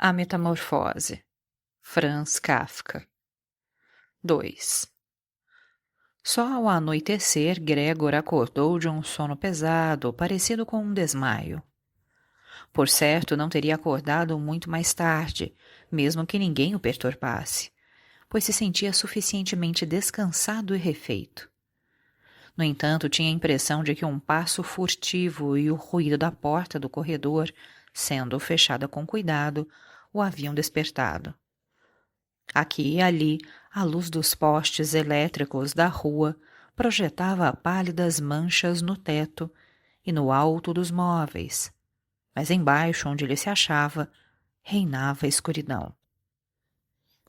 A Metamorfose, Franz Kafka. 2. Só ao anoitecer, Gregor acordou de um sono pesado, parecido com um desmaio. Por certo, não teria acordado muito mais tarde, mesmo que ninguém o perturbasse, pois se sentia suficientemente descansado e refeito. No entanto, tinha a impressão de que um passo furtivo e o ruído da porta do corredor, sendo fechada com cuidado, o haviam despertado. Aqui e ali, a luz dos postes elétricos da rua projetava pálidas manchas no teto e no alto dos móveis, mas embaixo, onde ele se achava, reinava a escuridão.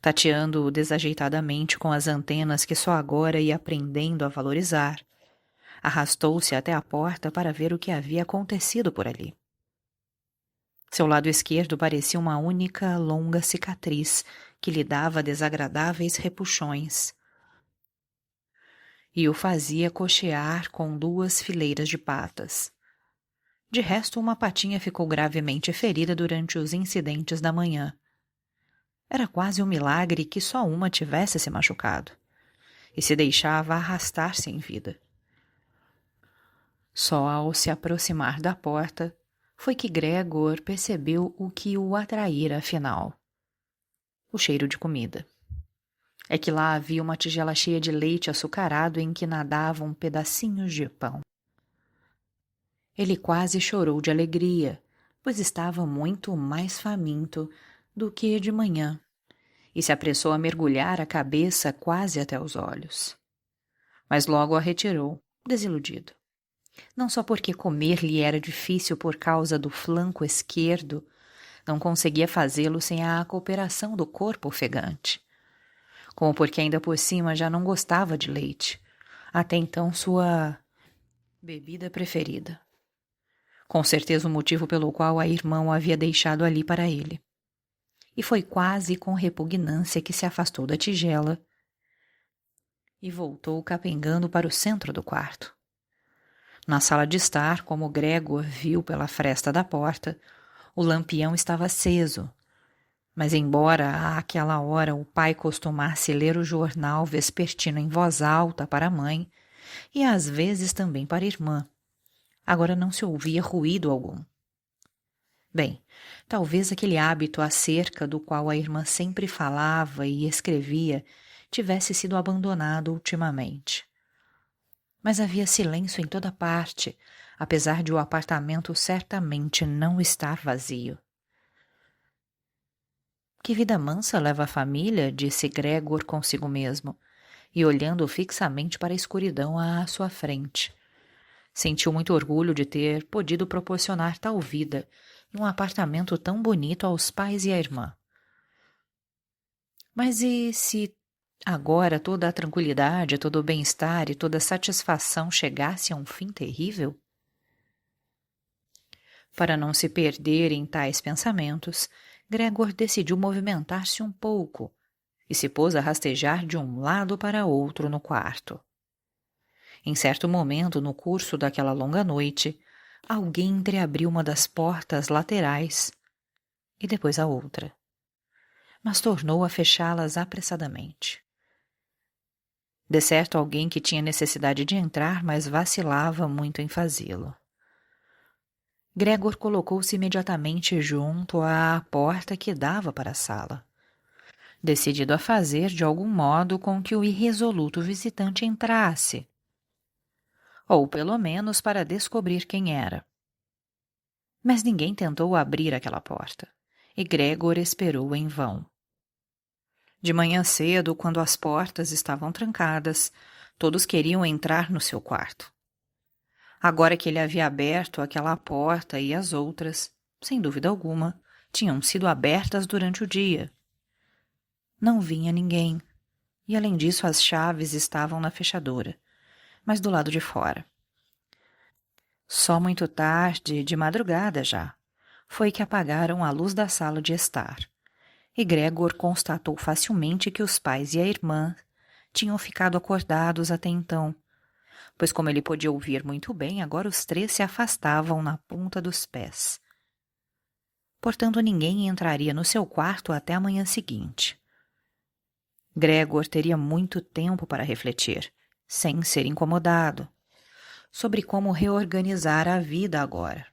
Tateando desajeitadamente com as antenas que só agora ia aprendendo a valorizar, arrastou-se até a porta para ver o que havia acontecido por ali. Seu lado esquerdo parecia uma única longa cicatriz que lhe dava desagradáveis repuxões e o fazia coxear com 2 fileiras de patas. De resto, uma patinha ficou gravemente ferida durante os incidentes da manhã. Era quase um milagre que só uma tivesse se machucado, e se deixava arrastar-se em vida. Só ao se aproximar da porta foi que Gregor percebeu o que o atraíra afinal. O cheiro de comida. É que lá havia uma tigela cheia de leite açucarado em que nadavam pedacinhos de pão. Ele quase chorou de alegria, pois estava muito mais faminto do que de manhã, e se apressou a mergulhar a cabeça quase até os olhos. Mas logo a retirou, desiludido. Não só porque comer lhe era difícil por causa do flanco esquerdo, não conseguia fazê-lo sem a cooperação do corpo ofegante, como porque ainda por cima já não gostava de leite, até então sua bebida preferida. Com certeza o motivo pelo qual a irmã o havia deixado ali para ele. E foi quase com repugnância que se afastou da tigela e voltou capengando para o centro do quarto. Na sala de estar, como Gregor viu pela fresta da porta, o lampião estava aceso, mas embora àquela hora o pai costumasse ler o jornal vespertino em voz alta para a mãe e às vezes também para a irmã, agora não se ouvia ruído algum. Bem, talvez aquele hábito acerca do qual a irmã sempre falava e escrevia tivesse sido abandonado ultimamente. Mas havia silêncio em toda parte, apesar de o apartamento certamente não estar vazio. Que vida mansa leva a família, disse Gregor consigo mesmo, e olhando fixamente para a escuridão à sua frente. Sentiu muito orgulho de ter podido proporcionar tal vida em um apartamento tão bonito aos pais e à irmã. Mas e se agora toda a tranquilidade, todo o bem-estar e toda a satisfação chegasse a um fim terrível? Para não se perder em tais pensamentos, Gregor decidiu movimentar-se um pouco e se pôs a rastejar de um lado para outro no quarto. Em certo momento, no curso daquela longa noite, alguém entreabriu uma das portas laterais e depois a outra, mas tornou a fechá-las apressadamente. De certo, alguém que tinha necessidade de entrar, mas vacilava muito em fazê-lo. Gregor colocou-se imediatamente junto à porta que dava para a sala, decidido a fazer de algum modo com que o irresoluto visitante entrasse, ou pelo menos para descobrir quem era. Mas ninguém tentou abrir aquela porta, e Gregor esperou em vão. De manhã cedo, quando as portas estavam trancadas, todos queriam entrar no seu quarto. Agora que ele havia aberto aquela porta e as outras, sem dúvida alguma, tinham sido abertas durante o dia. Não vinha ninguém, e além disso as chaves estavam na fechadura, mas do lado de fora. Só muito tarde, de madrugada já, foi que apagaram a luz da sala de estar, e Gregor constatou facilmente que os pais e a irmã tinham ficado acordados até então, pois como ele podia ouvir muito bem, agora os 3 se afastavam na ponta dos pés. Portanto, ninguém entraria no seu quarto até a manhã seguinte. Gregor teria muito tempo para refletir, sem ser incomodado, sobre como reorganizar a vida agora.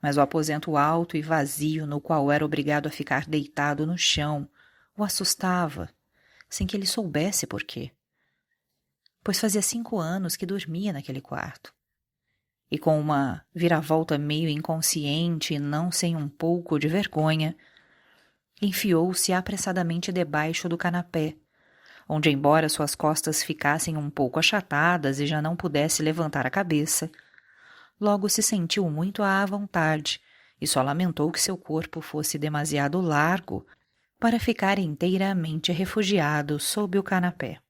Mas o aposento alto e vazio no qual era obrigado a ficar deitado no chão o assustava, sem que ele soubesse por quê. Pois fazia 5 anos que dormia naquele quarto. E com uma viravolta meio inconsciente e não sem um pouco de vergonha, enfiou-se apressadamente debaixo do canapé, onde, embora suas costas ficassem um pouco achatadas e já não pudesse levantar a cabeça, logo se sentiu muito à vontade e só lamentou que seu corpo fosse demasiado largo para ficar inteiramente refugiado sob o canapé.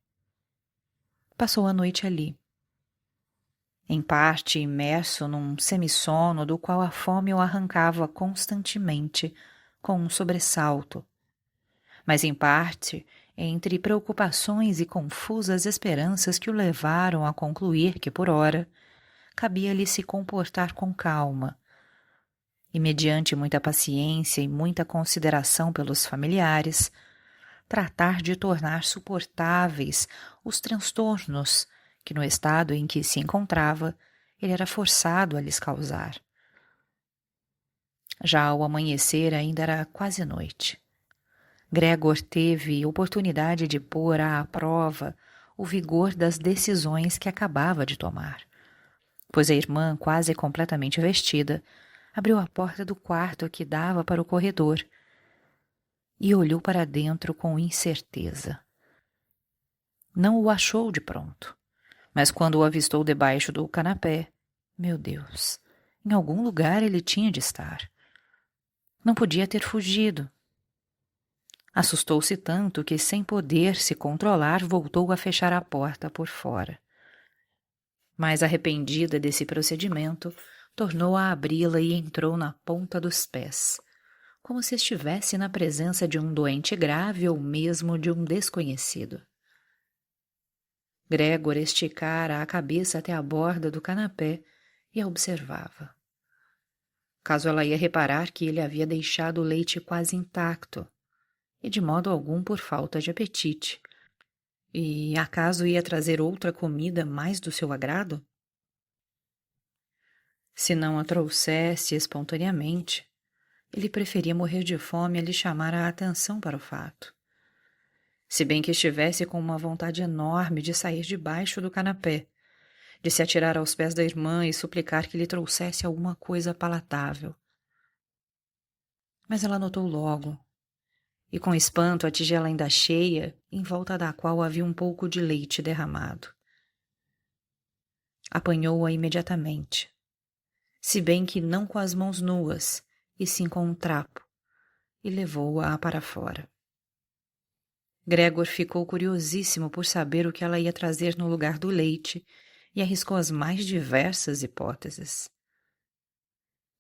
Passou a noite ali, em parte imerso num semissono do qual a fome o arrancava constantemente com um sobressalto, mas em parte entre preocupações e confusas esperanças que o levaram a concluir que, por ora, cabia-lhe se comportar com calma, e, mediante muita paciência e muita consideração pelos familiares, tratar de tornar suportáveis os transtornos que, no estado em que se encontrava, ele era forçado a lhes causar. Já ao amanhecer ainda era quase noite. Gregor teve oportunidade de pôr à prova o vigor das decisões que acabava de tomar, pois a irmã, quase completamente vestida, abriu a porta do quarto que dava para o corredor e olhou para dentro com incerteza. Não o achou de pronto, mas quando o avistou debaixo do canapé, meu Deus, em algum lugar ele tinha de estar. Não podia ter fugido. Assustou-se tanto que, sem poder se controlar, voltou a fechar a porta por fora. Mas, arrependida desse procedimento, tornou a abri-la e entrou na ponta dos pés, como se estivesse na presença de um doente grave ou mesmo de um desconhecido. Gregor esticara a cabeça até a borda do canapé e a observava. Caso ela ia reparar que ele havia deixado o leite quase intacto, e de modo algum por falta de apetite, e acaso ia trazer outra comida mais do seu agrado? Se não a trouxesse espontaneamente, ele preferia morrer de fome a lhe chamar a atenção para o fato. Se bem que estivesse com uma vontade enorme de sair debaixo do canapé, de se atirar aos pés da irmã e suplicar que lhe trouxesse alguma coisa palatável. Mas ela notou logo, e com espanto a tigela ainda cheia, em volta da qual havia um pouco de leite derramado. Apanhou-a imediatamente, se bem que não com as mãos nuas, e sim com um trapo, e levou-a para fora. Gregor ficou curiosíssimo por saber o que ela ia trazer no lugar do leite e arriscou as mais diversas hipóteses.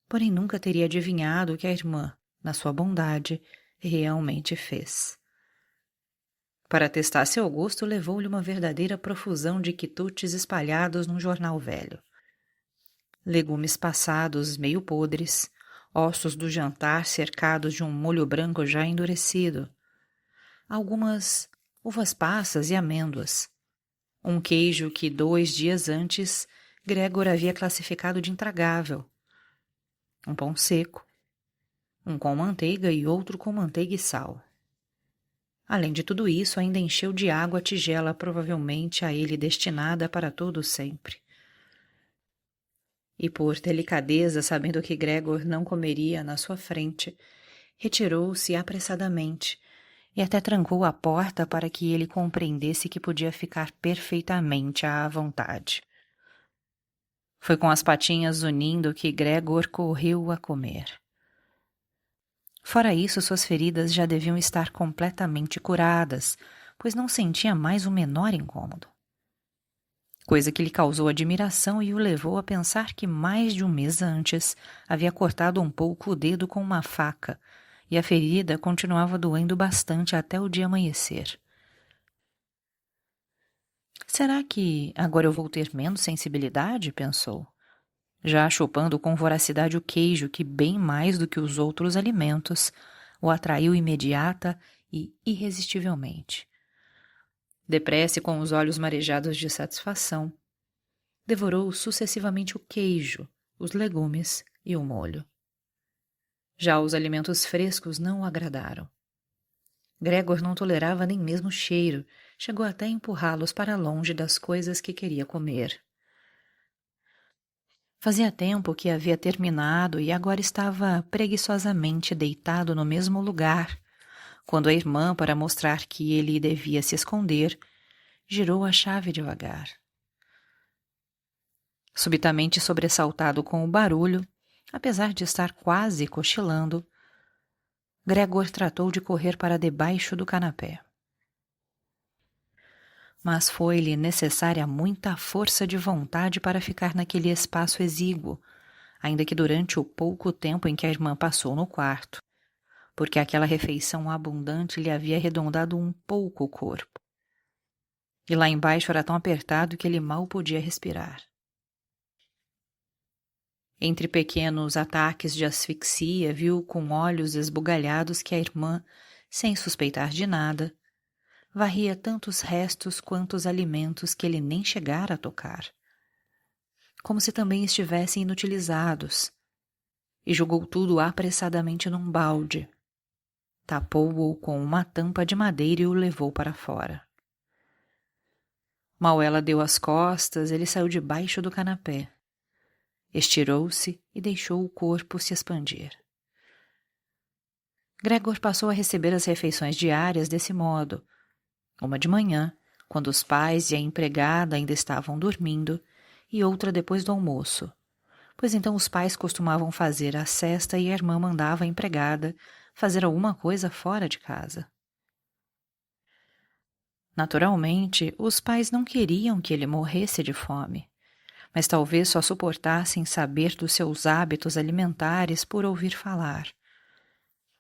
Porém, nunca teria adivinhado o que a irmã, na sua bondade, realmente fez. Para testar seu gosto, levou-lhe uma verdadeira profusão de quitutes espalhados num jornal velho. Legumes passados, meio podres, ossos do jantar cercados de um molho branco já endurecido, algumas uvas passas e amêndoas, um queijo que 2 dias antes Gregor havia classificado de intragável, um pão seco, um com manteiga e outro com manteiga e sal. Além de tudo isso, ainda encheu de água a tigela provavelmente a ele destinada para todo sempre. E por delicadeza, sabendo que Gregor não comeria na sua frente, retirou-se apressadamente e até trancou a porta para que ele compreendesse que podia ficar perfeitamente à vontade. Foi com as patinhas unindo que Gregor correu a comer. Fora isso, suas feridas já deviam estar completamente curadas, pois não sentia mais o menor incômodo. Coisa que lhe causou admiração e o levou a pensar que mais de um mês antes havia cortado um pouco o dedo com uma faca, e a ferida continuava doendo bastante até o dia amanhecer. Será que agora eu vou ter menos sensibilidade? Pensou. já chupando com voracidade o queijo que, bem mais do que os outros alimentos, o atraiu imediata e irresistivelmente. Depressa, com os olhos marejados de satisfação, devorou sucessivamente o queijo, os legumes e o molho. Já os alimentos frescos não o agradaram. Gregor não tolerava nem mesmo o cheiro, chegou até a empurrá-los para longe das coisas que queria comer. Fazia tempo que havia terminado e agora estava preguiçosamente deitado no mesmo lugar, quando a irmã, para mostrar que ele devia se esconder, girou a chave devagar. Subitamente sobressaltado com o barulho, apesar de estar quase cochilando, Gregor tratou de correr para debaixo do canapé. Mas foi-lhe necessária muita força de vontade para ficar naquele espaço exíguo, ainda que durante o pouco tempo em que a irmã passou no quarto, porque aquela refeição abundante lhe havia arredondado um pouco o corpo. E lá embaixo era tão apertado que ele mal podia respirar. Entre pequenos ataques de asfixia, viu com olhos esbugalhados que a irmã, sem suspeitar de nada, varria tantos restos quantos alimentos que ele nem chegara a tocar, como se também estivessem inutilizados, e jogou tudo apressadamente num balde. Tapou-o com uma tampa de madeira e o levou para fora. Mal ela deu as costas, ele saiu debaixo do canapé. Estirou-se e deixou o corpo se expandir. Gregor passou a receber as refeições diárias desse modo. Uma de manhã, quando os pais e a empregada ainda estavam dormindo, e outra depois do almoço, pois então os pais costumavam fazer a cesta e a irmã mandava a empregada fazer alguma coisa fora de casa. Naturalmente, os pais não queriam que ele morresse de fome, mas talvez só suportassem saber dos seus hábitos alimentares por ouvir falar.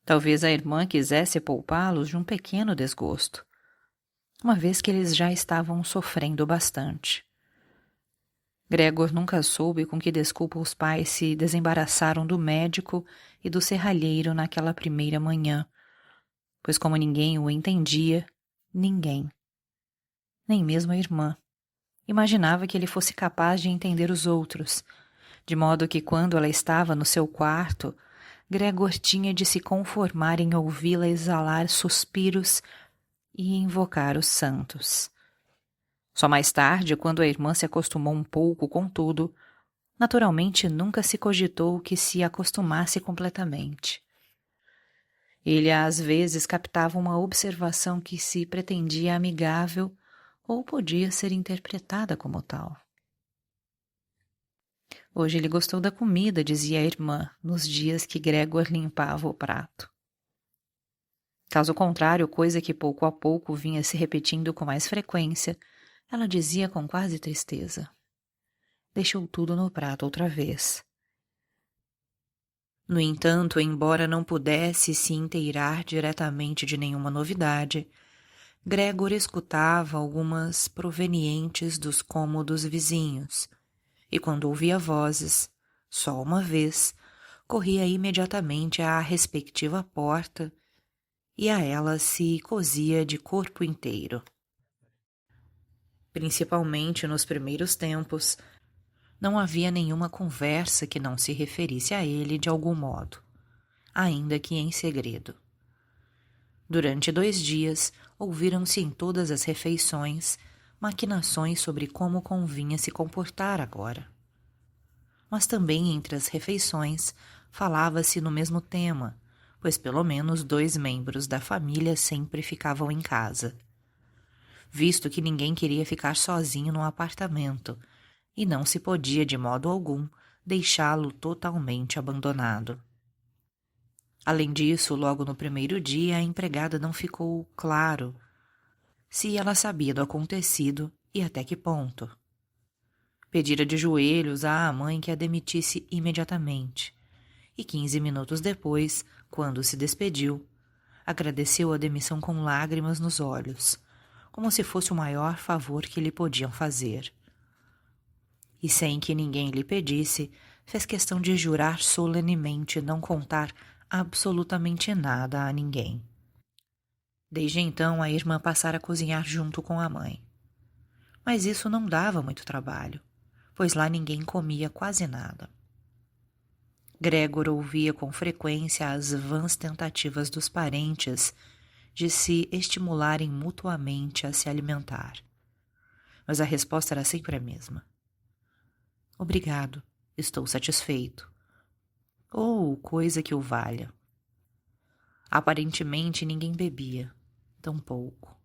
Talvez a irmã quisesse poupá-los de um pequeno desgosto, uma vez que eles já estavam sofrendo bastante. Gregor nunca soube com que desculpa os pais se desembaraçaram do médico e do serralheiro naquela primeira manhã, pois como ninguém o entendia, ninguém, nem mesmo a irmã, imaginava que ele fosse capaz de entender os outros, de modo que quando ela estava no seu quarto, Gregor tinha de se conformar em ouvi-la exalar suspiros e invocar os santos. Só mais tarde, quando a irmã se acostumou um pouco com tudo, naturalmente nunca se cogitou que se acostumasse completamente. Ele às vezes captava uma observação que se pretendia amigável ou podia ser interpretada como tal. Hoje ele gostou da comida, dizia a irmã, nos dias que Gregor limpava o prato. Caso contrário, coisa que pouco a pouco vinha se repetindo com mais frequência, ela dizia com quase tristeza: deixou tudo no prato outra vez. No entanto, embora não pudesse se inteirar diretamente de nenhuma novidade, Gregor escutava algumas provenientes dos cômodos vizinhos, e quando ouvia vozes, só uma vez, corria imediatamente à respectiva porta e a ela se cosia de corpo inteiro. Principalmente nos primeiros tempos, não havia nenhuma conversa que não se referisse a ele de algum modo, ainda que em segredo. Durante 2 dias, ouviram-se em todas as refeições maquinações sobre como convinha se comportar agora. Mas também entre as refeições falava-se no mesmo tema, pois pelo menos 2 membros da família sempre ficavam em casa, visto que ninguém queria ficar sozinho no apartamento e não se podia de modo algum deixá-lo totalmente abandonado. Além disso, logo no primeiro dia, a empregada não ficou claro se ela sabia do acontecido e até que ponto. Pedira de joelhos à mãe que a demitisse imediatamente, e 15 minutos depois, quando se despediu, agradeceu a demissão com lágrimas nos olhos, como se fosse o maior favor que lhe podiam fazer. E sem que ninguém lhe pedisse, fez questão de jurar solenemente não contar absolutamente nada a ninguém. Desde então, a irmã passara a cozinhar junto com a mãe. Mas isso não dava muito trabalho, pois lá ninguém comia quase nada. Gregor ouvia com frequência as vãs tentativas dos parentes de se estimularem mutuamente a se alimentar. Mas a resposta era sempre a mesma. Obrigado, estou satisfeito. Ou coisa que o valha. Aparentemente ninguém bebia, tão pouco.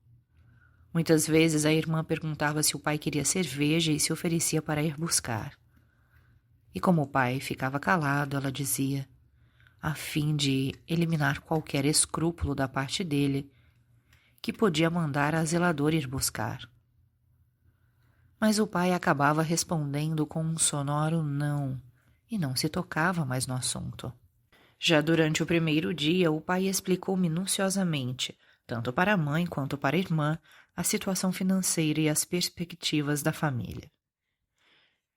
Muitas vezes a irmã perguntava se o pai queria cerveja e se oferecia para ir buscar. E como o pai ficava calado, ela dizia, a fim de eliminar qualquer escrúpulo da parte dele, que podia mandar a zeladora ir buscar. Mas o pai acabava respondendo com um sonoro não, e não se tocava mais no assunto. Já durante o primeiro dia, o pai explicou minuciosamente, tanto para a mãe quanto para a irmã, a situação financeira e as perspectivas da família.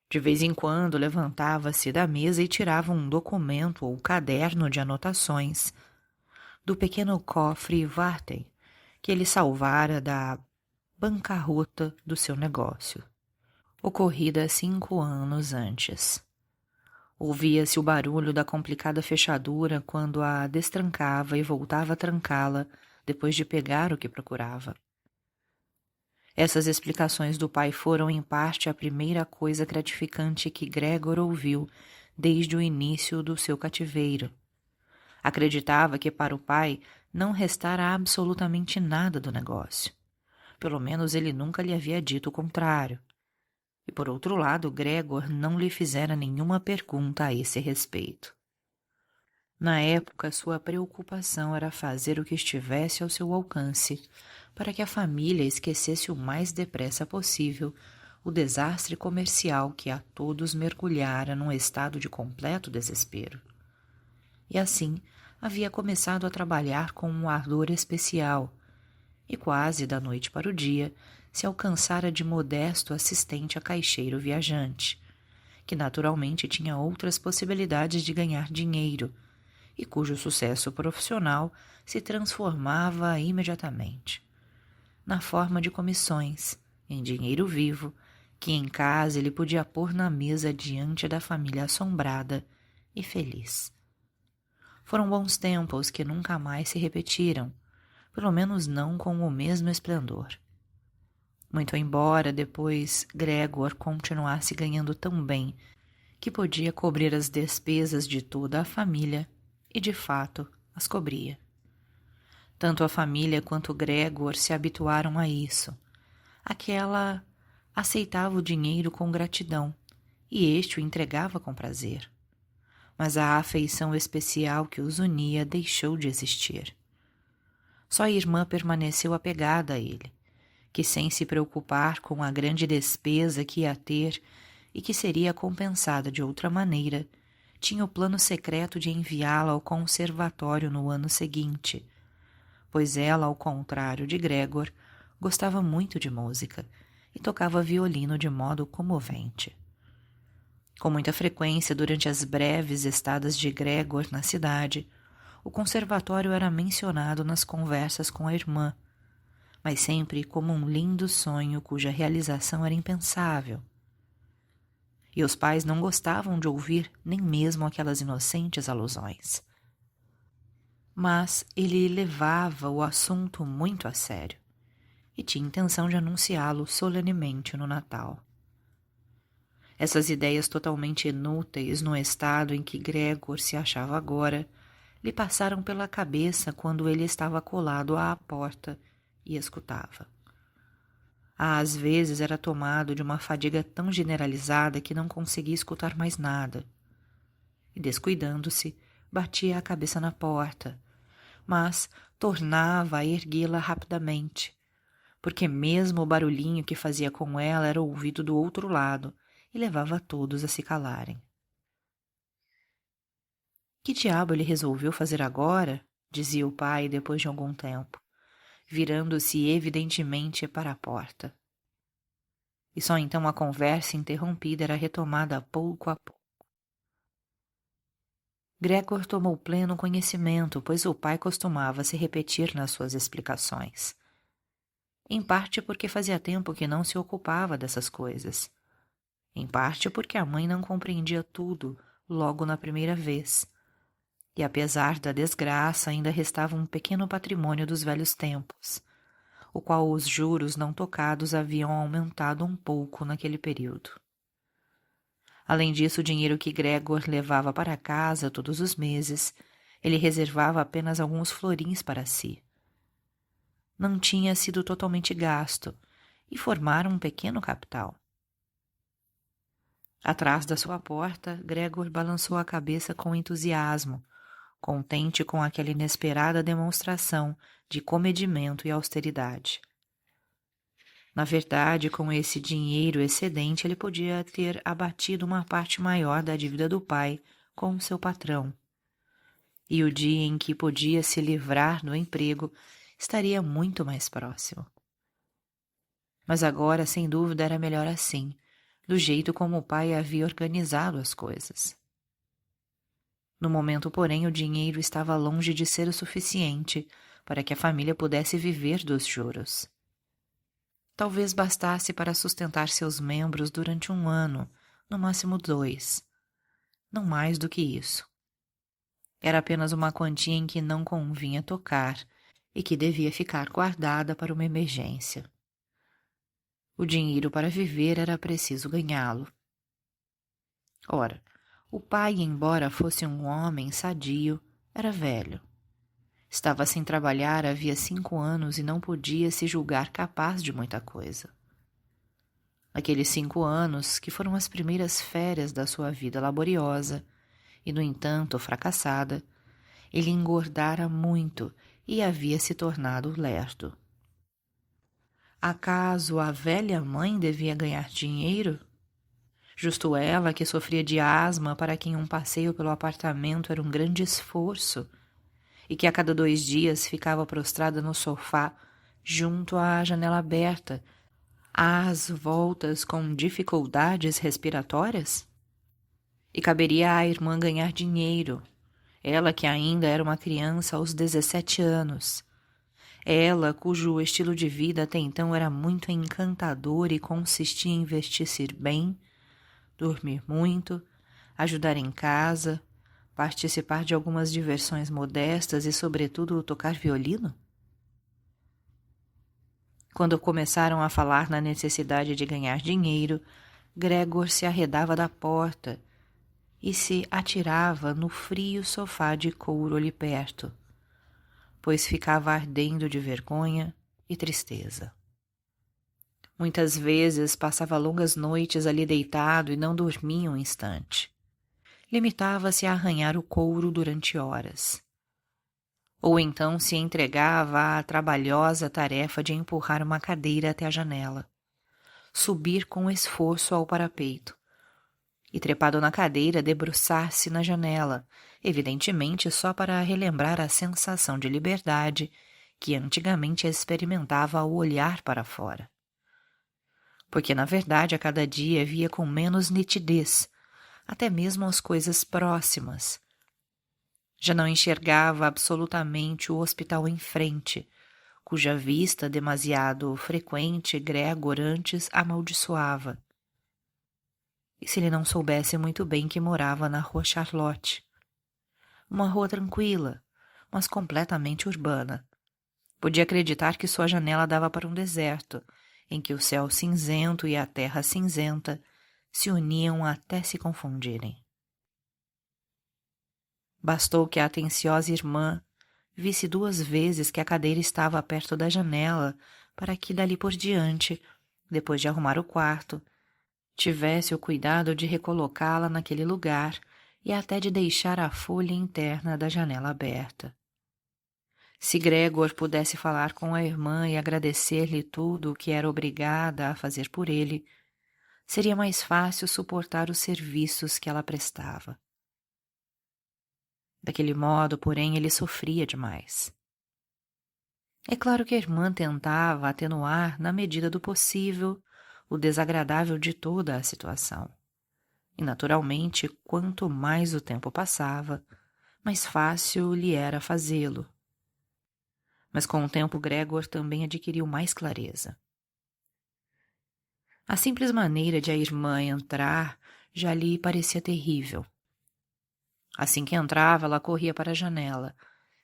De vez em quando levantava-se da mesa e tirava um documento ou caderno de anotações do pequeno cofre Vartem que ele salvara da bancarrota do seu negócio, ocorrida 5 anos antes. Ouvia-se o barulho da complicada fechadura quando a destrancava e voltava a trancá-la depois de pegar o que procurava. Essas explicações do pai foram, em parte, a primeira coisa gratificante que Gregor ouviu desde o início do seu cativeiro. Acreditava que para o pai não restara absolutamente nada do negócio. Pelo menos ele nunca lhe havia dito o contrário. E, por outro lado, Gregor não lhe fizera nenhuma pergunta a esse respeito. Na época, sua preocupação era fazer o que estivesse ao seu alcance, para que a família esquecesse o mais depressa possível o desastre comercial que a todos mergulhara num estado de completo desespero. E assim, havia começado a trabalhar com um ardor especial, e quase da noite para o dia se alcançara de modesto assistente a caixeiro viajante, que naturalmente tinha outras possibilidades de ganhar dinheiro, e cujo sucesso profissional se transformava imediatamente, na forma de comissões, em dinheiro vivo, que em casa ele podia pôr na mesa diante da família assombrada e feliz. Foram bons tempos que nunca mais se repetiram, pelo menos não com o mesmo esplendor. Muito embora depois Gregor continuasse ganhando tão bem que podia cobrir as despesas de toda a família, e de fato as cobria. Tanto a família quanto Gregor se habituaram a isso. Aquela aceitava o dinheiro com gratidão, e este o entregava com prazer. Mas a afeição especial que os unia deixou de existir. Só a irmã permaneceu apegada a ele, que sem se preocupar com a grande despesa que ia ter e que seria compensada de outra maneira, tinha o plano secreto de enviá-la ao conservatório no ano seguinte, pois ela, ao contrário de Gregor, gostava muito de música e tocava violino de modo comovente. Com muita frequência, durante as breves estadas de Gregor na cidade, o conservatório era mencionado nas conversas com a irmã, mas sempre como um lindo sonho cuja realização era impensável. E os pais não gostavam de ouvir nem mesmo aquelas inocentes alusões. Mas ele levava o assunto muito a sério e tinha intenção de anunciá-lo solenemente no Natal. Essas ideias totalmente inúteis no estado em que Gregor se achava agora lhe passaram pela cabeça quando ele estava colado à porta e escutava. Às vezes era tomado de uma fadiga tão generalizada que não conseguia escutar mais nada. E, descuidando-se, batia a cabeça na porta, mas tornava a erguê-la rapidamente, porque mesmo o barulhinho que fazia com ela era ouvido do outro lado e levava todos a se calarem. Que diabo ele resolveu fazer agora? Dizia o pai depois de algum tempo, virando-se evidentemente para a porta. E só então a conversa interrompida era retomada pouco a pouco. Gregor tomou pleno conhecimento, pois o pai costumava se repetir nas suas explicações. Em parte porque fazia tempo que não se ocupava dessas coisas. Em parte porque a mãe não compreendia tudo logo na primeira vez. E apesar da desgraça, ainda restava um pequeno patrimônio dos velhos tempos, o qual os juros não tocados haviam aumentado um pouco naquele período. Além disso, o dinheiro que Gregor levava para casa todos os meses, ele reservava apenas alguns florins para si. Não tinha sido totalmente gasto e formara um pequeno capital. Atrás da sua porta, Gregor balançou a cabeça com entusiasmo, contente com aquela inesperada demonstração de comedimento e austeridade. Na verdade, com esse dinheiro excedente, ele podia ter abatido uma parte maior da dívida do pai com seu patrão. E o dia em que podia se livrar do emprego estaria muito mais próximo. Mas agora, sem dúvida, era melhor assim, do jeito como o pai havia organizado as coisas. No momento, porém, o dinheiro estava longe de ser o suficiente para que a família pudesse viver dos juros. Talvez bastasse para sustentar seus membros durante 1 ano, no máximo 2. Não mais do que isso. Era apenas uma quantia em que não convinha tocar e que devia ficar guardada para uma emergência. O dinheiro para viver era preciso ganhá-lo. Ora, o pai, embora fosse um homem sadio, era velho. Estava sem trabalhar havia 5 anos e não podia se julgar capaz de muita coisa. Aqueles 5 anos, que foram as primeiras férias da sua vida laboriosa, e, no entanto, fracassada, ele engordara muito e havia se tornado lerdo. Acaso a velha mãe devia ganhar dinheiro? Justo ela, que sofria de asma, para quem um passeio pelo apartamento era um grande esforço, e que a cada 2 dias ficava prostrada no sofá, junto à janela aberta, às voltas com dificuldades respiratórias? E caberia à irmã ganhar dinheiro, ela que ainda era uma criança aos 17 anos, ela cujo estilo de vida até então era muito encantador e consistia em vestir-se bem, dormir muito, ajudar em casa, participar de algumas diversões modestas e, sobretudo, tocar violino? Quando começaram a falar na necessidade de ganhar dinheiro, Gregor se arredava da porta e se atirava no frio sofá de couro ali perto, pois ficava ardendo de vergonha e tristeza. Muitas vezes passava longas noites ali deitado e não dormia um instante. Limitava-se a arranhar o couro durante horas. Ou então se entregava à trabalhosa tarefa de empurrar uma cadeira até a janela, subir com esforço ao parapeito, e, trepado na cadeira, debruçar-se na janela, evidentemente só para relembrar a sensação de liberdade que antigamente experimentava ao olhar para fora. Porque, na verdade, a cada dia via com menos nitidez, até mesmo as coisas próximas. Já não enxergava absolutamente o hospital em frente, cuja vista demasiado frequente Gregor antes amaldiçoava. E se ele não soubesse muito bem que morava na Rua Charlotte? Uma rua tranquila, mas completamente urbana. Podia acreditar que sua janela dava para um deserto, em que o céu cinzento e a terra cinzenta se uniam até se confundirem. Bastou que a atenciosa irmã visse 2 vezes que a cadeira estava perto da janela para que dali por diante, depois de arrumar o quarto, tivesse o cuidado de recolocá-la naquele lugar e até de deixar a folha interna da janela aberta. Se Gregor pudesse falar com a irmã e agradecer-lhe tudo o que era obrigada a fazer por ele, seria mais fácil suportar os serviços que ela prestava. Daquele modo, porém, ele sofria demais. É claro que a irmã tentava atenuar, na medida do possível, o desagradável de toda a situação. E, naturalmente, quanto mais o tempo passava, mais fácil lhe era fazê-lo. Mas com o tempo Gregor também adquiriu mais clareza. A simples maneira de a irmã entrar já lhe parecia terrível. Assim que entrava, ela corria para a janela,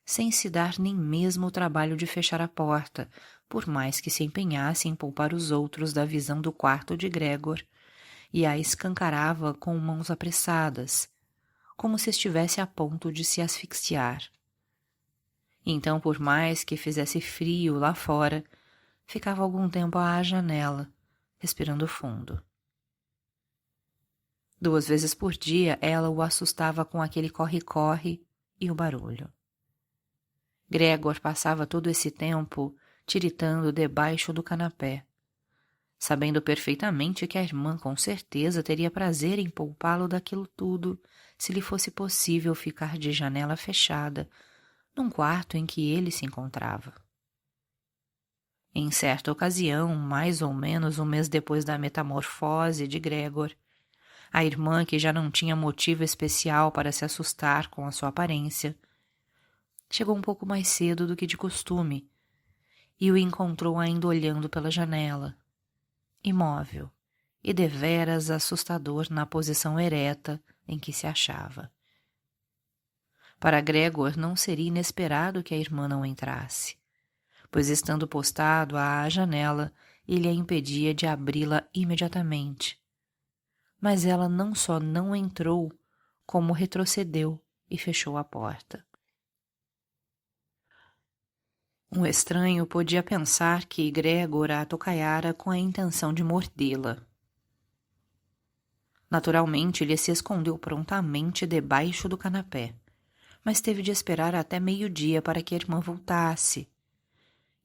sem se dar nem mesmo o trabalho de fechar a porta, por mais que se empenhasse em poupar os outros da visão do quarto de Gregor, e a escancarava com mãos apressadas, como se estivesse a ponto de se asfixiar. Então, por mais que fizesse frio lá fora, ficava algum tempo à janela, respirando fundo. 2 vezes por dia ela o assustava com aquele corre-corre e o barulho. Gregor passava todo esse tempo tiritando debaixo do canapé, sabendo perfeitamente que a irmã com certeza teria prazer em poupá-lo daquilo tudo se lhe fosse possível ficar de janela fechada num quarto em que ele se encontrava. Em certa ocasião, mais ou menos um mês depois da metamorfose de Gregor, a irmã, que já não tinha motivo especial para se assustar com a sua aparência, chegou um pouco mais cedo do que de costume e o encontrou ainda olhando pela janela, imóvel e deveras assustador na posição ereta em que se achava. Para Gregor não seria inesperado que a irmã não entrasse, pois estando postado à janela, ele a impedia de abri-la imediatamente. Mas ela não só não entrou, como retrocedeu e fechou a porta. Um estranho podia pensar que Gregor a atocaiara com a intenção de mordê-la. Naturalmente, ele se escondeu prontamente debaixo do canapé, mas teve de esperar até meio-dia para que a irmã voltasse,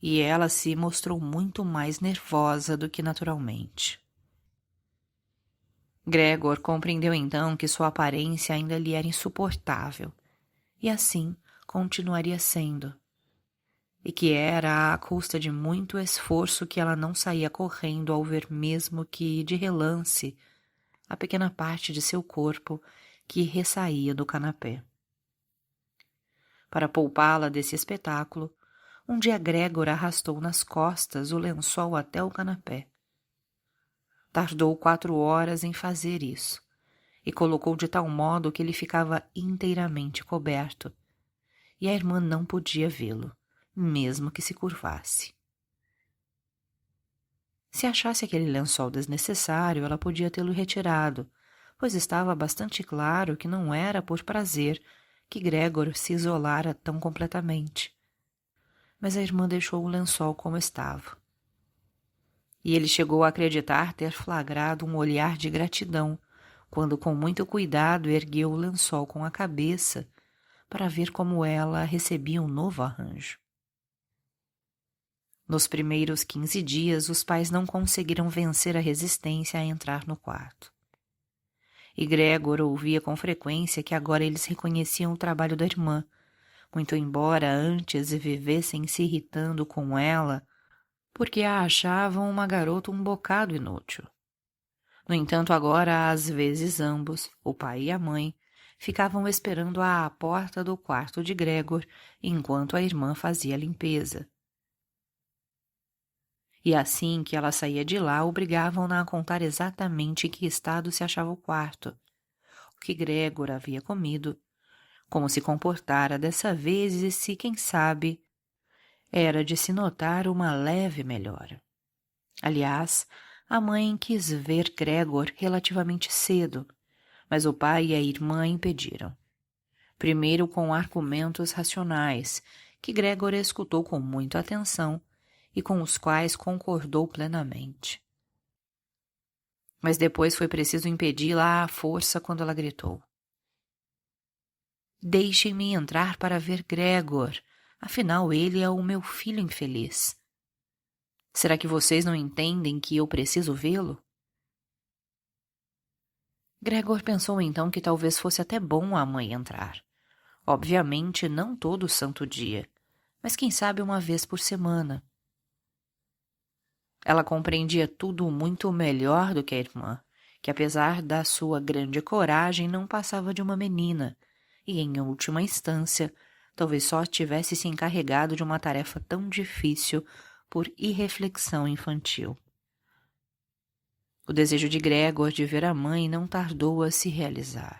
e ela se mostrou muito mais nervosa do que naturalmente. Gregor compreendeu então que sua aparência ainda lhe era insuportável, e assim continuaria sendo, e que era à custa de muito esforço que ela não saía correndo ao ver mesmo que, de relance, a pequena parte de seu corpo que ressaía do canapé. Para poupá-la desse espetáculo, um dia Gregor arrastou nas costas o lençol até o canapé. Tardou 4 horas em fazer isso, e colocou de tal modo que ele ficava inteiramente coberto, e a irmã não podia vê-lo, mesmo que se curvasse. Se achasse aquele lençol desnecessário, ela podia tê-lo retirado, pois estava bastante claro que não era por prazer que Gregor se isolara tão completamente. Mas a irmã deixou o lençol como estava. E ele chegou a acreditar ter flagrado um olhar de gratidão, quando com muito cuidado ergueu o lençol com a cabeça para ver como ela recebia um novo arranjo. Nos primeiros 15 dias, os pais não conseguiram vencer a resistência a entrar no quarto. E Gregor ouvia com frequência que agora eles reconheciam o trabalho da irmã, muito embora antes vivessem se irritando com ela, porque a achavam uma garota um bocado inútil. No entanto, agora, às vezes, ambos, o pai e a mãe, ficavam esperando à porta do quarto de Gregor enquanto a irmã fazia a limpeza. E assim que ela saía de lá, obrigavam-na a contar exatamente em que estado se achava o quarto, o que Gregor havia comido, como se comportara dessa vez e se, quem sabe, era de se notar uma leve melhora. Aliás, a mãe quis ver Gregor relativamente cedo, mas o pai e a irmã impediram. Primeiro com argumentos racionais, que Gregor escutou com muita atenção e com os quais concordou plenamente. Mas depois foi preciso impedi-la à força quando ela gritou: "Deixem-me entrar para ver Gregor, afinal ele é o meu filho infeliz. Será que vocês não entendem que eu preciso vê-lo?" Gregor pensou então que talvez fosse até bom a mãe entrar. Obviamente não todo o santo dia, mas quem sabe uma vez por semana. Ela compreendia tudo muito melhor do que a irmã, que apesar da sua grande coragem não passava de uma menina, e, em última instância, talvez só tivesse se encarregado de uma tarefa tão difícil por irreflexão infantil. O desejo de Gregor de ver a mãe não tardou a se realizar.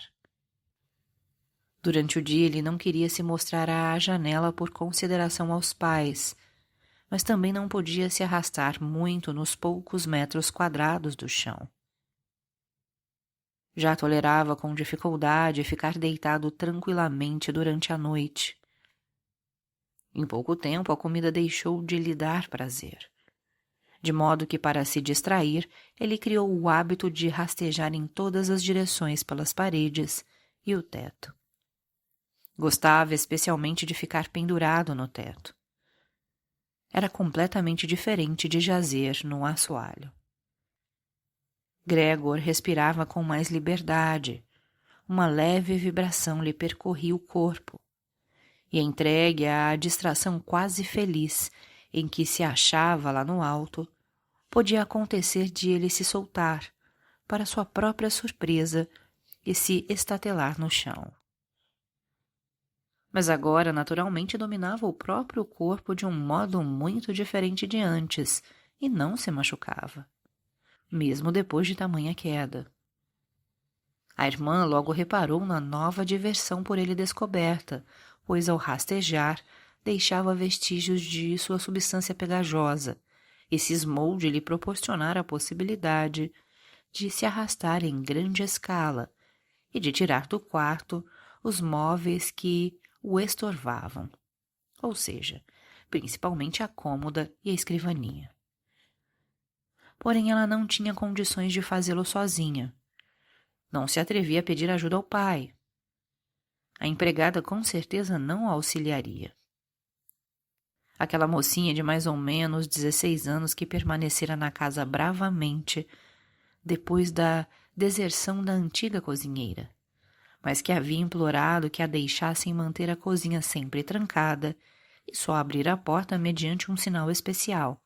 Durante o dia ele não queria se mostrar à janela por consideração aos pais, mas também não podia se arrastar muito nos poucos metros quadrados do chão. Já tolerava com dificuldade ficar deitado tranquilamente durante a noite. Em pouco tempo a comida deixou de lhe dar prazer, de modo que, para se distrair, ele criou o hábito de rastejar em todas as direções pelas paredes e o teto. Gostava especialmente de ficar pendurado no teto. Era completamente diferente de jazer no assoalho. Gregor respirava com mais liberdade. Uma leve vibração lhe percorria o corpo. E, entregue à distração quase feliz em que se achava lá no alto, podia acontecer de ele se soltar, para sua própria surpresa, e se estatelar no chão. Mas agora, naturalmente, dominava o próprio corpo de um modo muito diferente de antes, e não se machucava, mesmo depois de tamanha queda. A irmã logo reparou na nova diversão por ele descoberta, pois ao rastejar deixava vestígios de sua substância pegajosa e cismou de lhe proporcionar a possibilidade de se arrastar em grande escala e de tirar do quarto os móveis que o estorvavam, ou seja, principalmente a cômoda e a escrivaninha. Porém, ela não tinha condições de fazê-lo sozinha. Não se atrevia a pedir ajuda ao pai. A empregada com certeza não a auxiliaria. Aquela mocinha de mais ou menos 16 anos que permanecera na casa bravamente depois da deserção da antiga cozinheira, mas que havia implorado que a deixassem manter a cozinha sempre trancada e só abrir a porta mediante um sinal especial.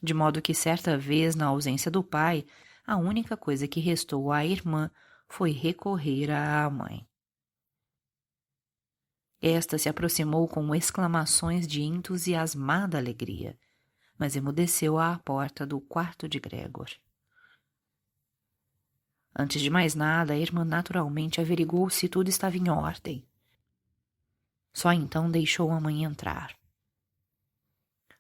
De modo que certa vez, na ausência do pai, a única coisa que restou à irmã foi recorrer à mãe. Esta se aproximou com exclamações de entusiasmada alegria, mas emudeceu à porta do quarto de Gregor. Antes de mais nada, a irmã naturalmente averiguou se tudo estava em ordem. Só então deixou a mãe entrar.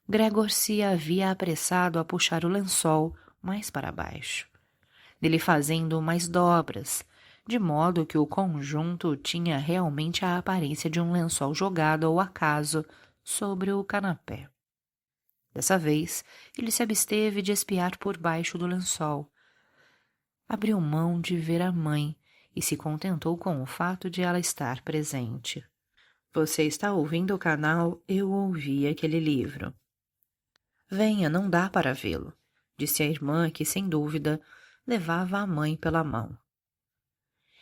Gregor se havia apressado a puxar o lençol mais para baixo, dele fazendo mais dobras, de modo que o conjunto tinha realmente a aparência de um lençol jogado ao acaso sobre o canapé. Dessa vez, ele se absteve de espiar por baixo do lençol. Abriu mão de ver a mãe e se contentou com o fato de ela estar presente. Você está ouvindo o canal Eu Ouvi Aquele Livro. Venha, não dá para vê-lo, disse a irmã que, sem dúvida, levava a mãe pela mão.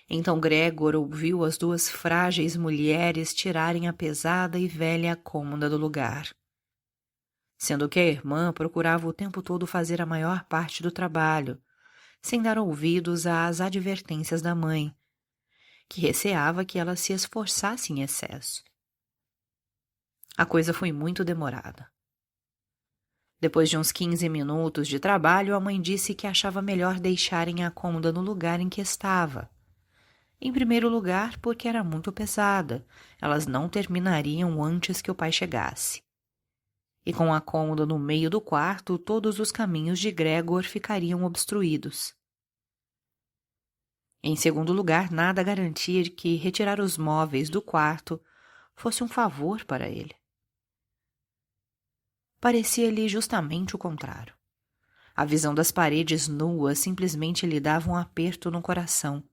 Então Gregor ouviu as duas frágeis mulheres tirarem a pesada e velha cômoda do lugar. Sendo que a irmã procurava o tempo todo fazer a maior parte do trabalho, sem dar ouvidos às advertências da mãe, que receava que ela se esforçasse em excesso. A coisa foi muito demorada. Depois de uns 15 minutos de trabalho, a mãe disse que achava melhor deixarem a cômoda no lugar em que estava. Em primeiro lugar, porque era muito pesada, elas não terminariam antes que o pai chegasse. E com a cômoda no meio do quarto, todos os caminhos de Gregor ficariam obstruídos. Em segundo lugar, nada garantia que retirar os móveis do quarto fosse um favor para ele. Parecia-lhe justamente o contrário. A visão das paredes nuas simplesmente lhe dava um aperto no coração.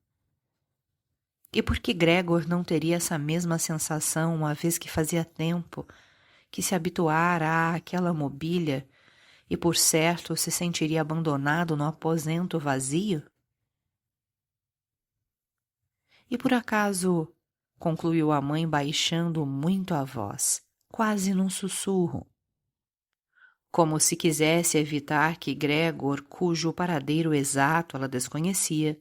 E por que Gregor não teria essa mesma sensação uma vez que fazia tempo que se habituara àquela mobília e, por certo, se sentiria abandonado no aposento vazio? E por acaso, concluiu a mãe baixando muito a voz, quase num sussurro, como se quisesse evitar que Gregor, cujo paradeiro exato ela desconhecia,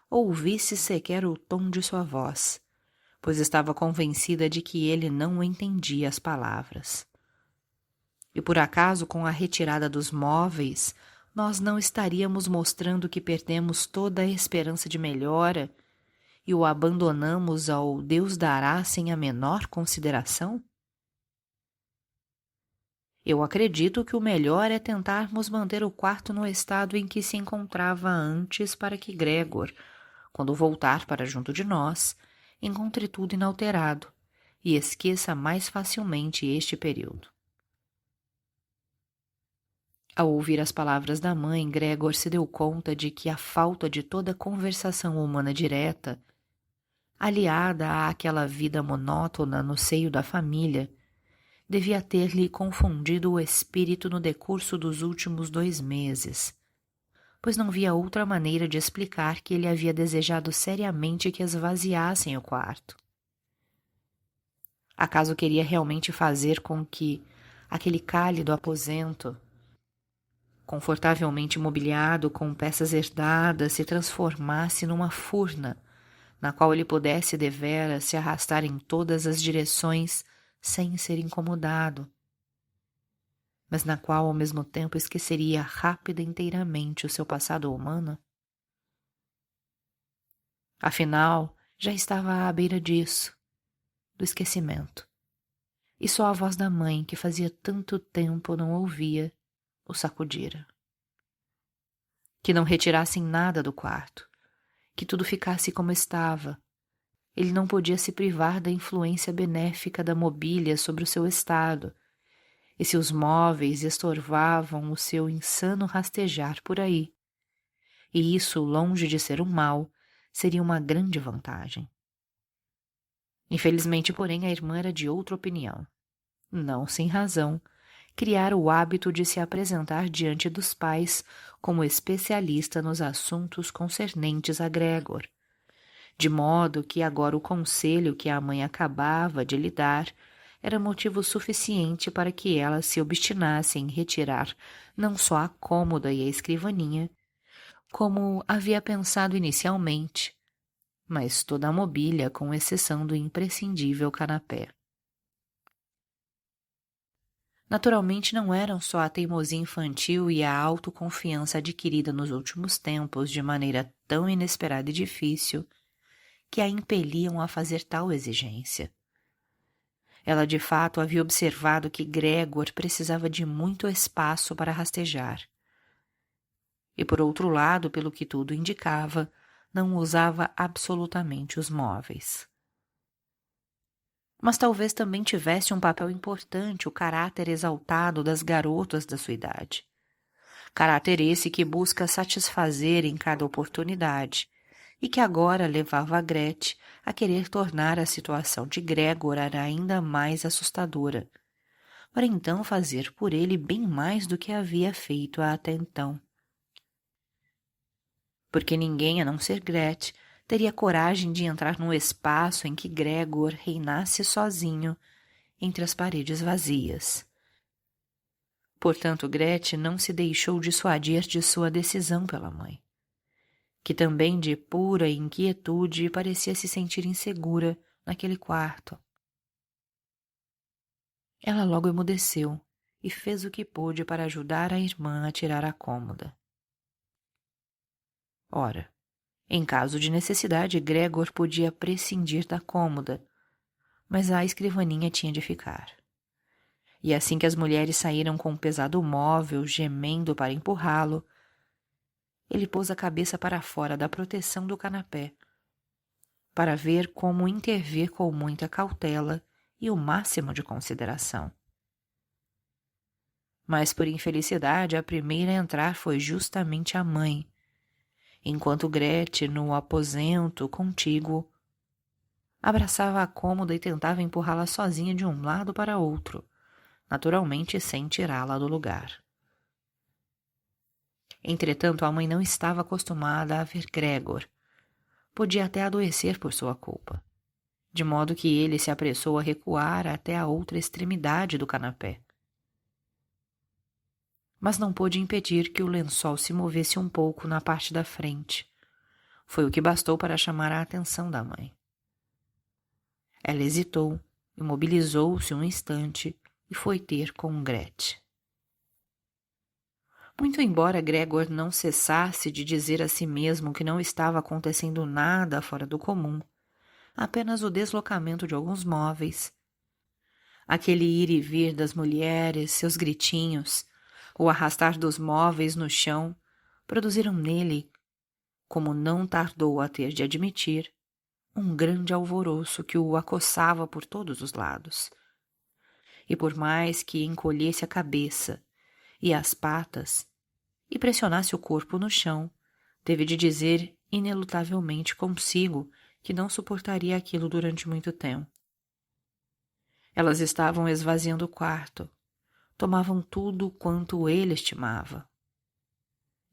ouvisse sequer o tom de sua voz. pois estava convencida de que ele não entendia as palavras. E por acaso, com a retirada dos móveis, nós não estaríamos mostrando que perdemos toda a esperança de melhora e o abandonamos ao Deus dará sem a menor consideração? Eu acredito que o melhor é tentarmos manter o quarto no estado em que se encontrava antes para que Gregor, quando voltar para junto de nós, encontre tudo inalterado e esqueça mais facilmente este período. Ao ouvir as palavras da mãe, Gregor se deu conta de que a falta de toda conversação humana direta, aliada àquela vida monótona no seio da família, devia ter-lhe confundido o espírito no decurso dos últimos 2 meses, pois não via outra maneira de explicar que ele havia desejado seriamente que esvaziassem o quarto. Acaso queria realmente fazer com que aquele cálido aposento, confortavelmente mobiliado com peças herdadas, se transformasse numa furna, na qual ele pudesse deveras se arrastar em todas as direções sem ser incomodado, mas na qual ao mesmo tempo esqueceria rápida e inteiramente o seu passado humano? Afinal, já estava à beira disso, do esquecimento, e só a voz da mãe, que fazia tanto tempo não ouvia, o sacudira. Que não retirassem nada do quarto, que tudo ficasse como estava. Ele não podia se privar da influência benéfica da mobília sobre o seu estado, e se os móveis estorvavam o seu insano rastejar por aí, e isso, longe de ser um mal, seria uma grande vantagem. Infelizmente, porém, a irmã era de outra opinião. Não sem razão, criara o hábito de se apresentar diante dos pais como especialista nos assuntos concernentes a Gregor, de modo que agora o conselho que a mãe acabava de lhe dar era motivo suficiente para que ela se obstinasse em retirar não só a cômoda e a escrivaninha, como havia pensado inicialmente, mas toda a mobília, com exceção do imprescindível canapé. Naturalmente não eram só a teimosia infantil e a autoconfiança adquirida nos últimos tempos de maneira tão inesperada e difícil que a impeliam a fazer tal exigência. Ela de fato havia observado que Gregor precisava de muito espaço para rastejar. E por outro lado, pelo que tudo indicava, não usava absolutamente os móveis. Mas talvez também tivesse um papel importante o caráter exaltado das garotas da sua idade. Caráter esse que busca satisfazer em cada oportunidade, e que agora levava a Gretchen a querer tornar a situação de Gregor ainda mais assustadora, para então fazer por ele bem mais do que havia feito até então. Porque ninguém, a não ser Gretchen, teria coragem de entrar num espaço em que Gregor reinasse sozinho entre as paredes vazias. Portanto, Gretchen não se deixou dissuadir de sua decisão pela mãe, que também de pura inquietude parecia se sentir insegura naquele quarto. Ela logo emudeceu e fez o que pôde para ajudar a irmã a tirar a cômoda. Ora, em caso de necessidade, Gregor podia prescindir da cômoda, mas a escrivaninha tinha de ficar. E assim que as mulheres saíram com o pesado móvel, gemendo para empurrá-lo, ele pôs a cabeça para fora da proteção do canapé, para ver como intervir com muita cautela e o máximo de consideração. Mas, por infelicidade, a primeira a entrar foi justamente a mãe, enquanto Gretchen, no aposento contíguo, abraçava a cômoda e tentava empurrá-la sozinha de um lado para outro, naturalmente sem tirá-la do lugar. Entretanto, a mãe não estava acostumada a ver Gregor. Podia até adoecer por sua culpa, de modo que ele se apressou a recuar até a outra extremidade do canapé. Mas não pôde impedir que o lençol se movesse um pouco na parte da frente. Foi o que bastou para chamar a atenção da mãe. Ela hesitou, imobilizou-se um instante e foi ter com Gretchen. Muito embora Gregor não cessasse de dizer a si mesmo que não estava acontecendo nada fora do comum, apenas o deslocamento de alguns móveis, aquele ir e vir das mulheres, seus gritinhos, o arrastar dos móveis no chão, produziram nele, como não tardou a ter de admitir, um grande alvoroço que o acossava por todos os lados. E por mais que encolhesse a cabeça e as patas e pressionasse o corpo no chão, teve de dizer inelutavelmente consigo que não suportaria aquilo durante muito tempo. Elas estavam esvaziando o quarto, tomavam tudo quanto ele estimava.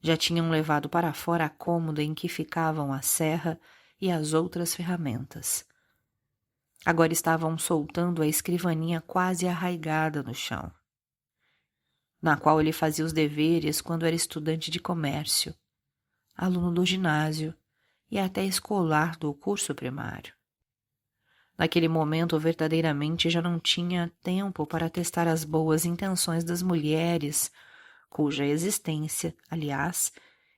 Já tinham levado para fora a cômoda em que ficavam a serra e as outras ferramentas. Agora estavam soltando a escrivaninha quase arraigada no chão, na qual ele fazia os deveres quando era estudante de comércio, aluno do ginásio e até escolar do curso primário. Naquele momento, verdadeiramente já não tinha tempo para testar as boas intenções das mulheres, cuja existência, aliás,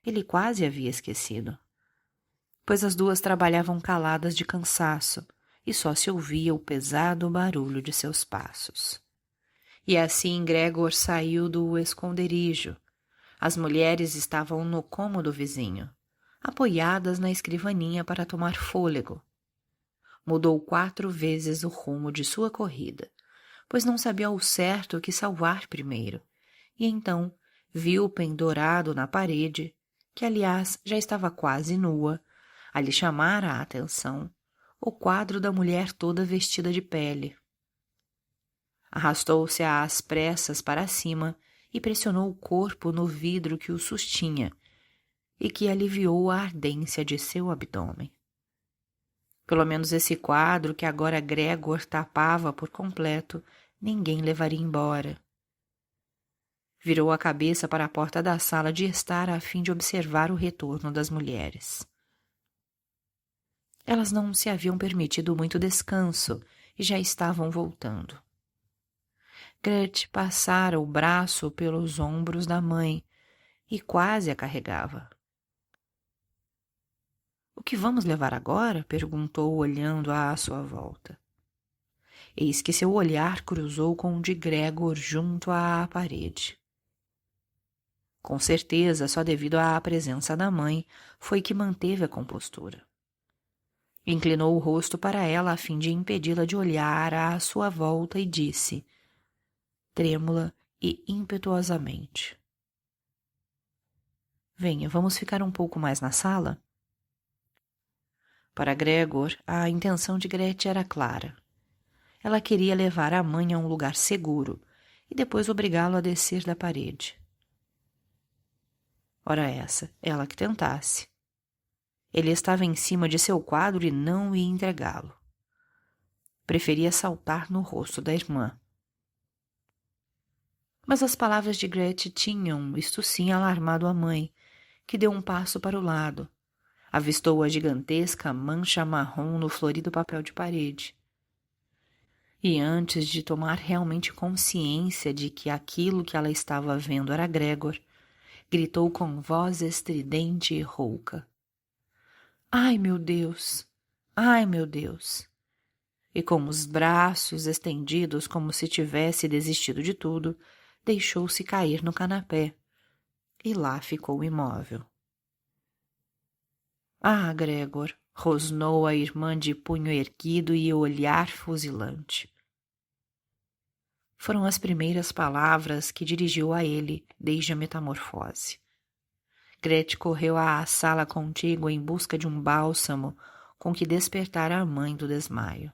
ele quase havia esquecido. Pois as duas trabalhavam caladas de cansaço e só se ouvia o pesado barulho de seus passos. E assim Gregor saiu do esconderijo. As mulheres estavam no cômodo vizinho, apoiadas na escrivaninha para tomar fôlego. Mudou 4 vezes o rumo de sua corrida, pois não sabia ao certo o que salvar primeiro, e então viu pendurado na parede, que aliás já estava quase nua, a lhe chamar a atenção, o quadro da mulher toda vestida de pele. Arrastou-se às pressas para cima e pressionou o corpo no vidro que o sustinha e que aliviou a ardência de seu abdômen. Pelo menos esse quadro que agora Gregor tapava por completo, ninguém levaria embora. Virou a cabeça para a porta da sala de estar a fim de observar o retorno das mulheres. Elas não se haviam permitido muito descanso e já estavam voltando. Gretchen passara o braço pelos ombros da mãe e quase a carregava. — O que vamos levar agora? Perguntou, olhando à sua volta. Eis que seu olhar cruzou com o de Gregor junto à parede. Com certeza, só devido à presença da mãe, foi que manteve a compostura. Inclinou o rosto para ela a fim de impedi-la de olhar à sua volta e disse, trêmula e impetuosamente: Venha, vamos ficar um pouco mais na sala? Para Gregor, a intenção de Gretchen era clara. Ela queria levar a mãe a um lugar seguro e depois obrigá-lo a descer da parede. Ora essa, ela que tentasse. Ele estava em cima de seu quadro e não ia entregá-lo. Preferia saltar no rosto da irmã. Mas as palavras de Gretchen tinham, isto sim, alarmado a mãe, que deu um passo para o lado. Avistou a gigantesca mancha marrom no florido papel de parede. E antes de tomar realmente consciência de que aquilo que ela estava vendo era Gregor, gritou com voz estridente e rouca: Ai, meu Deus! Ai, meu Deus! E com os braços estendidos como se tivesse desistido de tudo, deixou-se cair no canapé. E lá ficou imóvel. Ah, Gregor! Rosnou a irmã de punho erguido e olhar fuzilante. Foram as primeiras palavras que dirigiu a ele desde a metamorfose. Gretchen correu à sala contígua em busca de um bálsamo com que despertar a mãe do desmaio.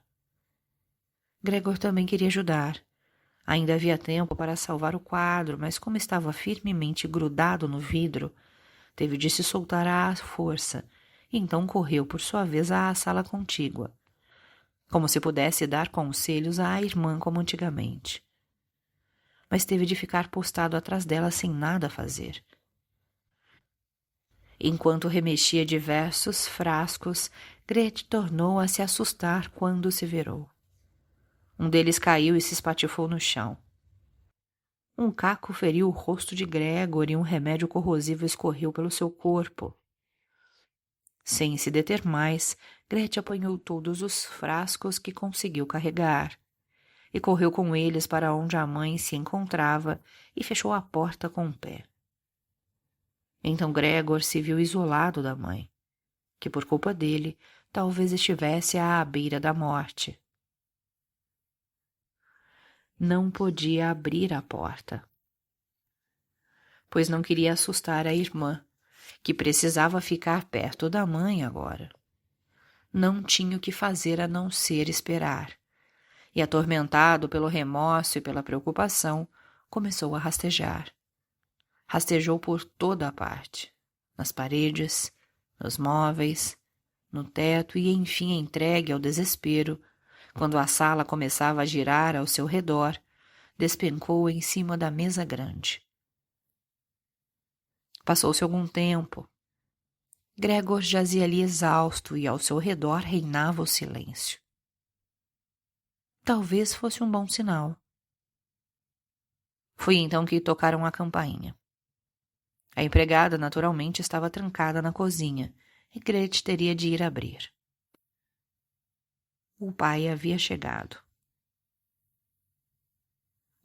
Gregor também queria ajudar. Ainda havia tempo para salvar o quadro, mas como estava firmemente grudado no vidro, teve de se soltar à força, e então correu por sua vez à sala contígua, como se pudesse dar conselhos à irmã como antigamente. Mas teve de ficar postado atrás dela sem nada fazer. Enquanto remexia diversos frascos, Gretchen tornou a se assustar quando se virou. Um deles caiu e se espatifou no chão. Um caco feriu o rosto de Gregor e um remédio corrosivo escorreu pelo seu corpo. Sem se deter mais, Gretchen apanhou todos os frascos que conseguiu carregar e correu com eles para onde a mãe se encontrava e fechou a porta com o pé. Então Gregor se viu isolado da mãe, que por culpa dele talvez estivesse à beira da morte. Não podia abrir a porta, pois não queria assustar a irmã, que precisava ficar perto da mãe agora. Não tinha o que fazer a não ser esperar, e atormentado pelo remorso e pela preocupação, começou a rastejar. Rastejou por toda a parte, nas paredes, nos móveis, no teto e, enfim, entregue ao desespero, quando a sala começava a girar ao seu redor, despencou em cima da mesa grande. Passou-se algum tempo. Gregor jazia ali exausto e ao seu redor reinava o silêncio. Talvez fosse um bom sinal. Foi então que tocaram a campainha. A empregada, naturalmente, estava trancada na cozinha e Gretchen teria de ir abrir. O pai havia chegado.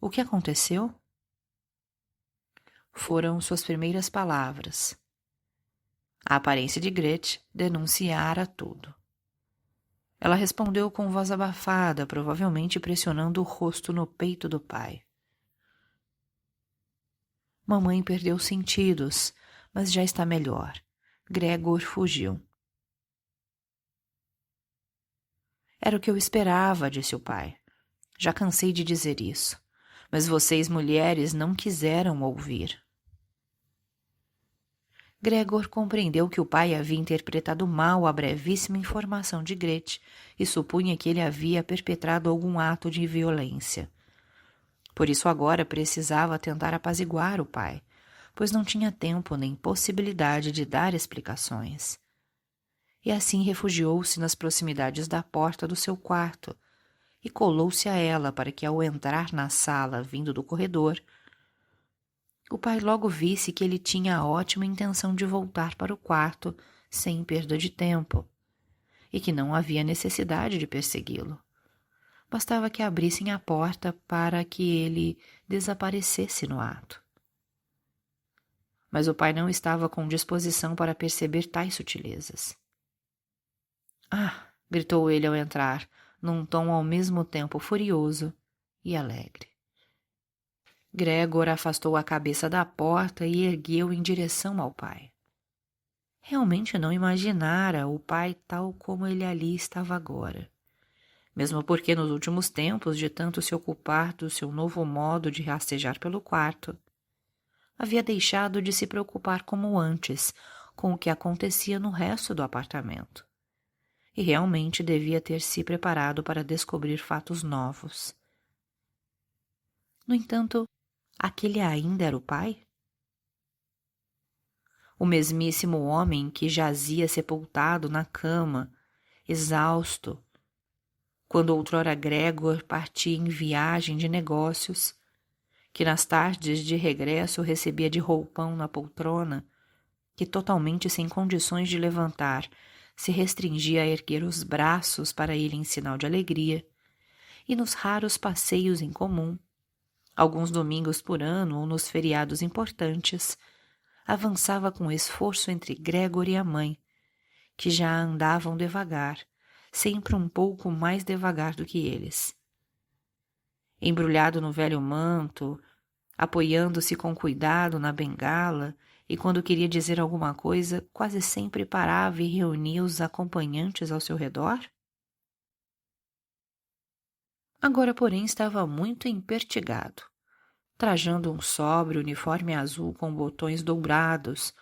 O que aconteceu? Foram suas primeiras palavras. A aparência de Gretchen denunciara tudo. Ela respondeu com voz abafada, provavelmente pressionando o rosto no peito do pai. Mamãe perdeu os sentidos, mas já está melhor. Gregor fugiu. Era o que eu esperava, disse o pai. Já cansei de dizer isso, mas vocês, mulheres, não quiseram ouvir. Gregor compreendeu que o pai havia interpretado mal a brevíssima informação de Gretchen e supunha que ele havia perpetrado algum ato de violência. Por isso agora precisava tentar apaziguar o pai, pois não tinha tempo nem possibilidade de dar explicações. E assim refugiou-se nas proximidades da porta do seu quarto e colou-se a ela para que, ao entrar na sala vindo do corredor, o pai logo visse que ele tinha a ótima intenção de voltar para o quarto sem perda de tempo, e que não havia necessidade de persegui-lo. Bastava que abrissem a porta para que ele desaparecesse no ato. Mas o pai não estava com disposição para perceber tais sutilezas. Ah! Gritou ele ao entrar, num tom ao mesmo tempo furioso e alegre. Gregor afastou a cabeça da porta e ergueu em direção ao pai. Realmente não imaginara o pai tal como ele ali estava agora. Mesmo porque nos últimos tempos, de tanto se ocupar do seu novo modo de rastejar pelo quarto, havia deixado de se preocupar como antes com o que acontecia no resto do apartamento. E realmente devia ter se preparado para descobrir fatos novos. No entanto, aquele ainda era o pai? O mesmíssimo homem que jazia sepultado na cama, exausto, quando outrora Gregor partia em viagem de negócios, que nas tardes de regresso recebia de roupão na poltrona, que totalmente sem condições de levantar, se restringia a erguer os braços para ele em sinal de alegria, e nos raros passeios em comum, alguns domingos por ano ou nos feriados importantes, avançava com esforço entre Gregor e a mãe, que já andavam devagar, sempre um pouco mais devagar do que eles. Embrulhado no velho manto, apoiando-se com cuidado na bengala, e quando queria dizer alguma coisa, quase sempre parava e reunia os acompanhantes ao seu redor? Agora, porém, estava muito empertigado, trajando um sóbrio uniforme azul com botões dourados,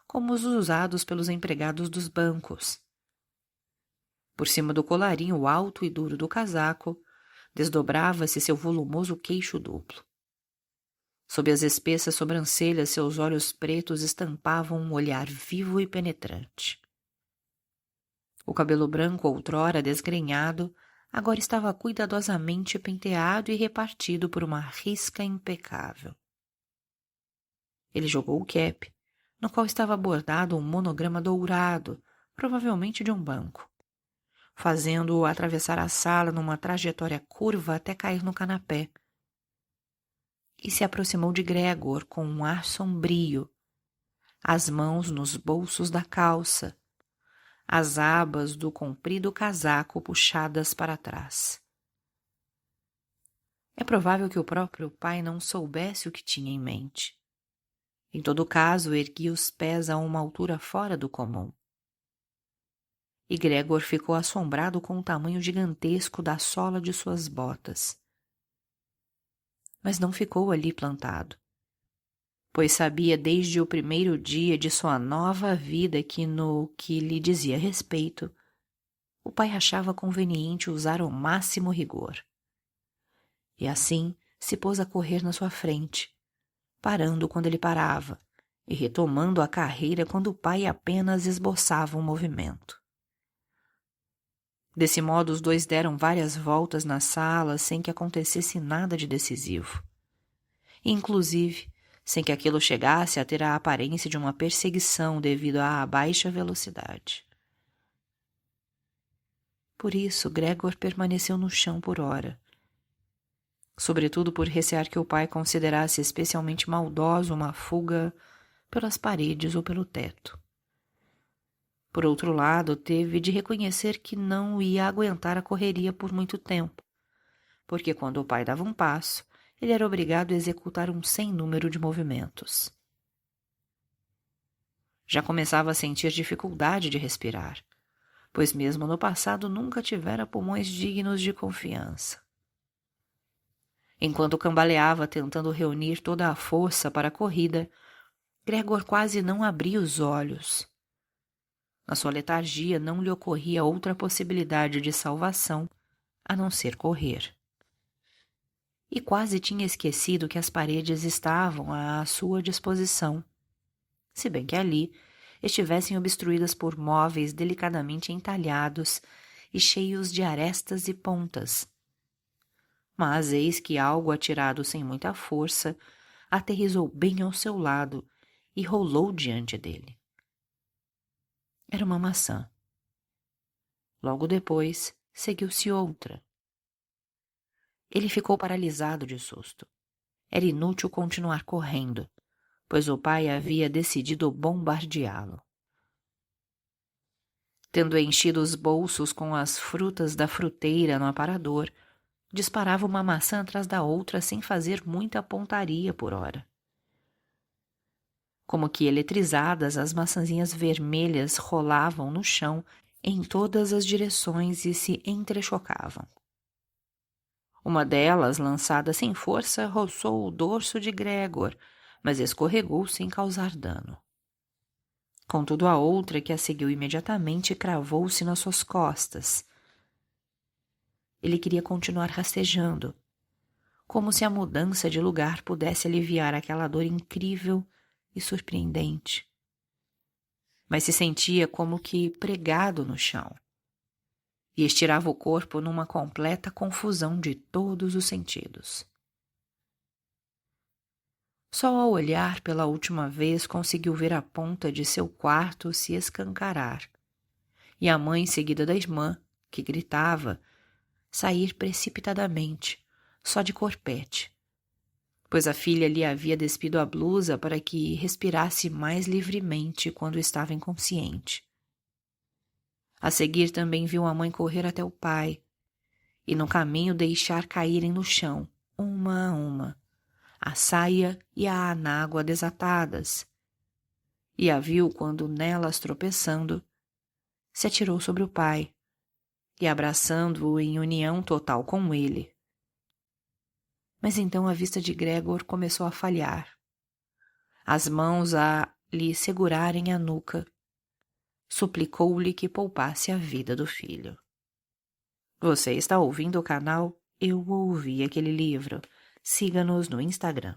como os usados pelos empregados dos bancos. Por cima do colarinho alto e duro do casaco, desdobrava-se seu volumoso queixo duplo. Sob as espessas sobrancelhas, seus olhos pretos estampavam um olhar vivo e penetrante. O cabelo branco, outrora desgrenhado, agora estava cuidadosamente penteado e repartido por uma risca impecável. Ele jogou o cap, no qual estava bordado um monograma dourado, provavelmente de um banco, fazendo-o atravessar a sala numa trajetória curva até cair no canapé, e se aproximou de Gregor com um ar sombrio, as mãos nos bolsos da calça, as abas do comprido casaco puxadas para trás. É provável que o próprio pai não soubesse o que tinha em mente. Em todo caso, erguia os pés a uma altura fora do comum. E Gregor ficou assombrado com o tamanho gigantesco da sola de suas botas. Mas não ficou ali plantado, pois sabia desde o primeiro dia de sua nova vida que, no que lhe dizia respeito, o pai achava conveniente usar o máximo rigor. E assim se pôs a correr na sua frente, parando quando ele parava e retomando a carreira quando o pai apenas esboçava um movimento. Desse modo, os dois deram várias voltas na sala sem que acontecesse nada de decisivo. Inclusive, sem que aquilo chegasse a ter a aparência de uma perseguição devido à baixa velocidade. Por isso, Gregor permaneceu no chão por hora, sobretudo por recear que o pai considerasse especialmente maldoso uma fuga pelas paredes ou pelo teto. Por outro lado, teve de reconhecer que não ia aguentar a correria por muito tempo, porque quando o pai dava um passo, ele era obrigado a executar um sem número de movimentos. Já começava a sentir dificuldade de respirar, pois mesmo no passado nunca tivera pulmões dignos de confiança. Enquanto cambaleava tentando reunir toda a força para a corrida, Gregor quase não abria os olhos. Na sua letargia não lhe ocorria outra possibilidade de salvação a não ser correr. E quase tinha esquecido que as paredes estavam à sua disposição, se bem que ali estivessem obstruídas por móveis delicadamente entalhados e cheios de arestas e pontas. Mas eis que algo atirado sem muita força aterrissou bem ao seu lado e rolou diante dele. Era uma maçã. Logo depois, seguiu-se outra. Ele ficou paralisado de susto. Era inútil continuar correndo, pois o pai havia decidido bombardeá-lo. Tendo enchido os bolsos com as frutas da fruteira no aparador, disparava uma maçã atrás da outra sem fazer muita pontaria por hora. Como que eletrizadas, as maçãzinhas vermelhas rolavam no chão em todas as direções e se entrechocavam. Uma delas, lançada sem força, roçou o dorso de Gregor, mas escorregou sem causar dano. Contudo, a outra, que a seguiu imediatamente, cravou-se nas suas costas. Ele queria continuar rastejando, como se a mudança de lugar pudesse aliviar aquela dor incrível e surpreendente. Mas se sentia como que pregado no chão e estirava o corpo numa completa confusão de todos os sentidos. Só ao olhar pela última vez conseguiu ver a ponta de seu quarto se escancarar e a mãe, seguida da irmã, que gritava, sair precipitadamente, só de corpete, pois a filha lhe havia despido a blusa para que respirasse mais livremente quando estava inconsciente. A seguir também viu a mãe correr até o pai e no caminho deixar caírem no chão, uma a uma, a saia e a anágua desatadas, e a viu quando nelas tropeçando, se atirou sobre o pai e abraçando-o em união total com ele. Mas então a vista de Gregor começou a falhar. As mãos a lhe segurarem a nuca, suplicou-lhe que poupasse a vida do filho. Você está ouvindo o canal Eu Ouvi Aquele Livro. Siga-nos no Instagram.